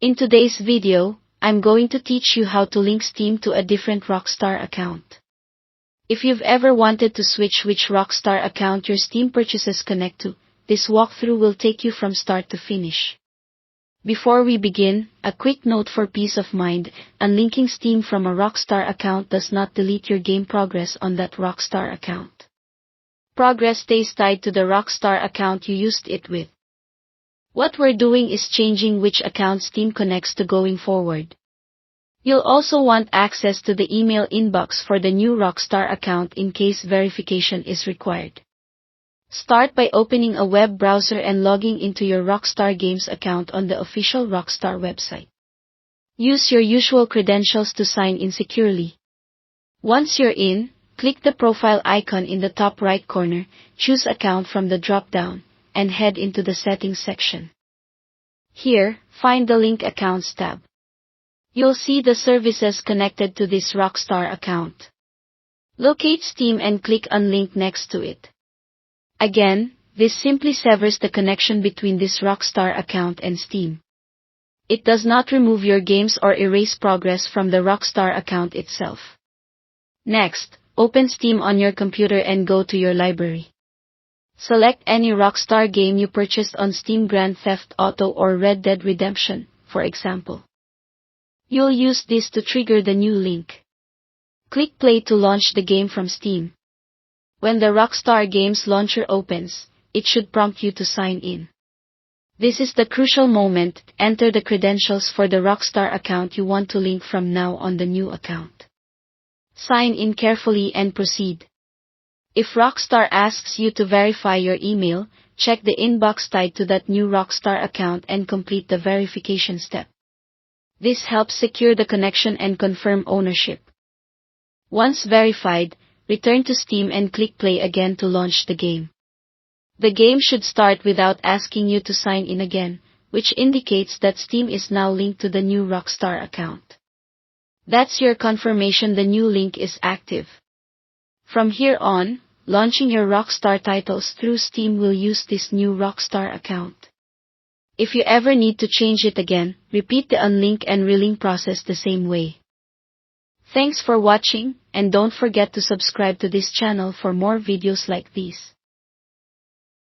In today's video, I'm going to teach you how to link Steam to a different Rockstar account. If you've ever wanted to switch which Rockstar account your Steam purchases connect to, this walkthrough will take you from start to finish. Before we begin, a quick note for peace of mind: unlinking Steam from a Rockstar account does not delete your game progress on that Rockstar account. Progress stays tied to the Rockstar account you used it with. What we're doing is changing which account Steam connects to going forward. You'll also want access to the email inbox for the new Rockstar account in case verification is required. Start by opening a web browser and logging into your Rockstar Games account on the official Rockstar website. Use your usual credentials to sign in securely. Once you're in, click the profile icon in the top right corner, choose Account from the drop-down, and head into the Settings section. Here, find the Link Accounts tab. You'll see the services connected to this Rockstar account. Locate Steam and click Unlink next to it. Again, this simply severs the connection between this Rockstar account and Steam. It does not remove your games or erase progress from the Rockstar account itself. Next, open Steam on your computer and go to your library. Select any Rockstar game you purchased on Steam, Grand Theft Auto or Red Dead Redemption, for example. You'll use this to trigger the new link. Click Play to launch the game from Steam. When the Rockstar Games launcher opens, it should prompt you to sign in. This is the crucial moment: enter the credentials for the Rockstar account you want to link from now on the new account. Sign in carefully and proceed. If Rockstar asks you to verify your email, check the inbox tied to that new Rockstar account and complete the verification step. This helps secure the connection and confirm ownership. Once verified, return to Steam and click Play again to launch the game. The game should start without asking you to sign in again, which indicates that Steam is now linked to the new Rockstar account. That's your confirmation the new link is active. From here on, launching your Rockstar titles through Steam will use this new Rockstar account. If you ever need to change it again, repeat the unlink and relink process the same way. Thanks for watching, and don't forget to subscribe to this channel for more videos like these.